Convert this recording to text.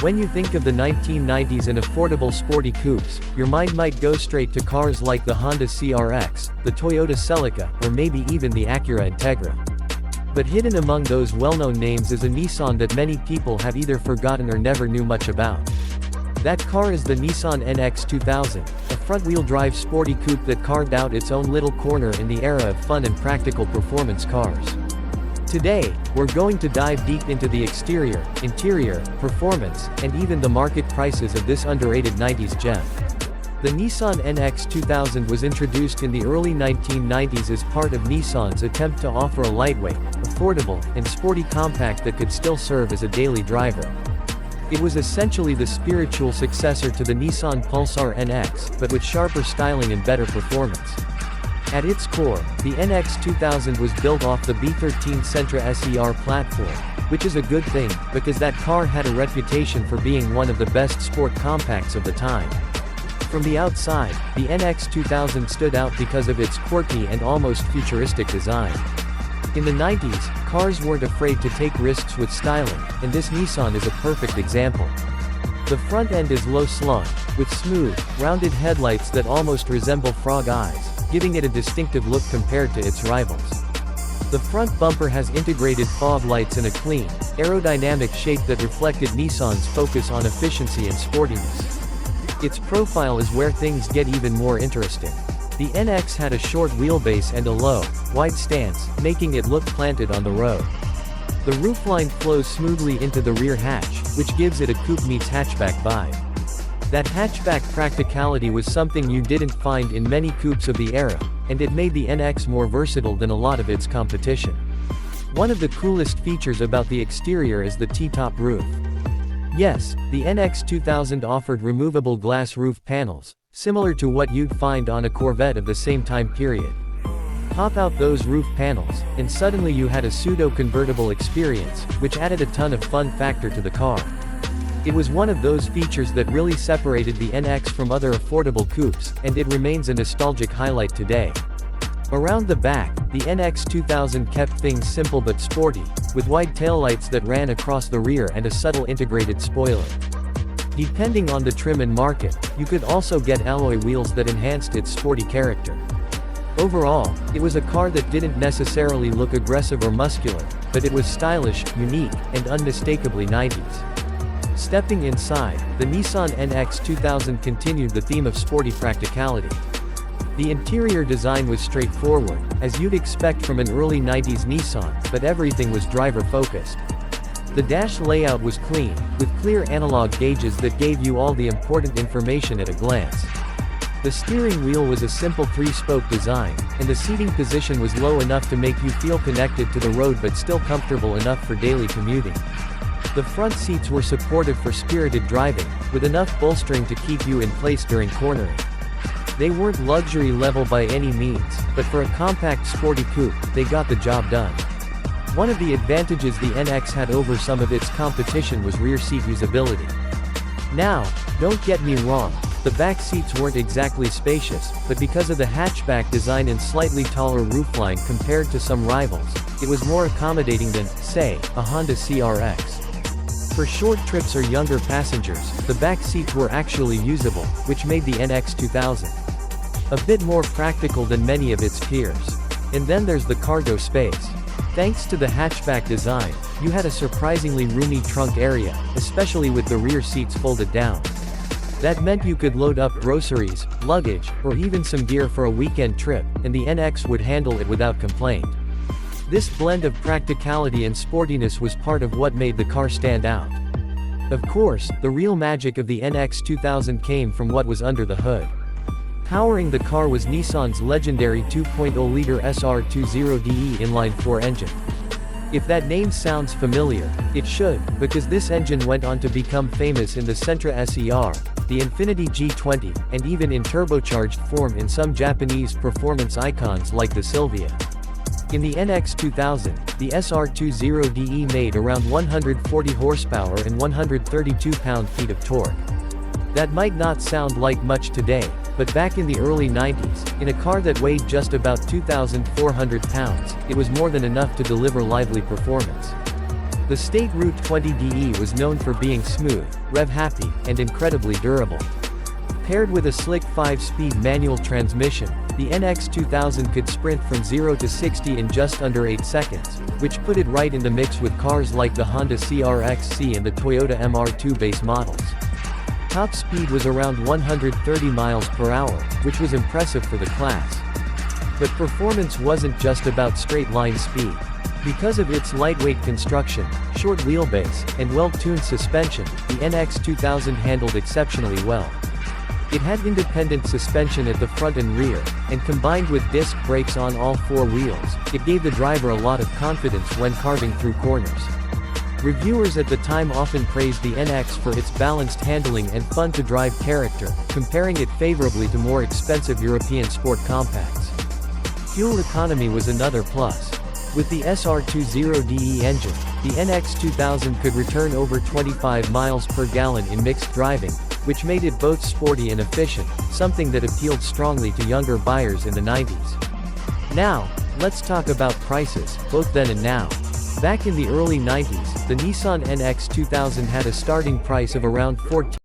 When you think of the 1990s and affordable sporty coupes, your mind might go straight to cars like the Honda CR-X, the Toyota Celica, or maybe even the Acura Integra. But hidden among those well-known names is a Nissan that many people have either forgotten or never knew much about. That car is the Nissan NX 2000, a front-wheel drive sporty coupe that carved out its own little corner in the era of fun and practical performance cars. Today, we're going to dive deep into the exterior, interior, performance, and even the market prices of this underrated 90s gem. The Nissan NX 2000 was introduced in the early 1990s as part of Nissan's attempt to offer a lightweight, affordable, and sporty compact that could still serve as a daily driver. It was essentially the spiritual successor to the Nissan Pulsar NX, but with sharper styling and better performance. At its core, the NX 2000 was built off the B13 Sentra SE-R platform, which is a good thing, because that car had a reputation for being one of the best sport compacts of the time. From the outside, the NX 2000 stood out because of its quirky and almost futuristic design. In the 90s, cars weren't afraid to take risks with styling, and this Nissan is a perfect example. The front end is low-slung, with smooth, rounded headlights that almost resemble frog eyes, giving it a distinctive look compared to its rivals. The front bumper has integrated fog lights and a clean, aerodynamic shape that reflected Nissan's focus on efficiency and sportiness. Its profile is where things get even more interesting. The NX had a short wheelbase and a low, wide stance, making it look planted on the road. The roofline flows smoothly into the rear hatch, which gives it a coupe meets hatchback vibe. That hatchback practicality was something you didn't find in many coupes of the era, and it made the NX more versatile than a lot of its competition. One of the coolest features about the exterior is the T-top roof. Yes, the NX 2000 offered removable glass roof panels, similar to what you'd find on a Corvette of the same time period. Pop out those roof panels, and suddenly you had a pseudo-convertible experience, which added a ton of fun factor to the car. It was one of those features that really separated the NX from other affordable coupes, and it remains a nostalgic highlight today. Around the back, the NX 2000 kept things simple but sporty, with wide taillights that ran across the rear and a subtle integrated spoiler. Depending on the trim and market, you could also get alloy wheels that enhanced its sporty character. Overall, it was a car that didn't necessarily look aggressive or muscular, but it was stylish, unique, and unmistakably 90s. Stepping inside, the Nissan NX 2000 continued the theme of sporty practicality. The interior design was straightforward, as you'd expect from an early 90s Nissan, but everything was driver-focused. The dash layout was clean, with clear analog gauges that gave you all the important information at a glance. The steering wheel was a simple 3-spoke design, and the seating position was low enough to make you feel connected to the road but still comfortable enough for daily commuting. The front seats were supportive for spirited driving, with enough bolstering to keep you in place during cornering. They weren't luxury level by any means, but for a compact sporty coupe, they got the job done. One of the advantages the NX had over some of its competition was rear seat usability. Now, don't get me wrong, the back seats weren't exactly spacious, but because of the hatchback design and slightly taller roofline compared to some rivals, it was more accommodating than, say, a Honda CR-X. For short trips or younger passengers, the back seats were actually usable, which made the NX 2000 a bit more practical than many of its peers. And then there's the cargo space. Thanks to the hatchback design, you had a surprisingly roomy trunk area, especially with the rear seats folded down. That meant you could load up groceries, luggage, or even some gear for a weekend trip, and the NX would handle it without complaint. This blend of practicality and sportiness was part of what made the car stand out. Of course, the real magic of the NX 2000 came from what was under the hood. Powering the car was Nissan's legendary 2.0-liter SR20DE inline-4 engine. If that name sounds familiar, it should, because this engine went on to become famous in the Sentra SE-R, the Infiniti G20, and even in turbocharged form in some Japanese performance icons like the Silvia. In the NX 2000, the SR20DE made around 140 horsepower and 132 pound-feet of torque. That might not sound like much today, but back in the early 90s, in a car that weighed just about 2,400 pounds, it was more than enough to deliver lively performance. The State Route 20DE was known for being smooth, rev-happy, and incredibly durable. Paired with a slick 5-speed manual transmission, the NX 2000 could sprint from 0 to 60 in just under 8 seconds, which put it right in the mix with cars like the Honda CR-XC and the Toyota MR2 base models. Top speed was around 130 miles per hour, which was impressive for the class. But performance wasn't just about straight-line speed. Because of its lightweight construction, short wheelbase, and well-tuned suspension, the NX 2000 handled exceptionally well. It had independent suspension at the front and rear, and combined with disc brakes on all 4 wheels, it gave the driver a lot of confidence when carving through corners. Reviewers at the time often praised the NX for its balanced handling and fun-to-drive character, comparing it favorably to more expensive European sport compacts. Fuel economy was another plus. With the SR20DE engine, the NX 2000 could return over 25 miles per gallon in mixed driving, which made it both sporty and efficient, something that appealed strongly to younger buyers in the 90s. Now, let's talk about prices, both then and now. Back in the early 90s, the Nissan NX 2000 had a starting price of around $14,000.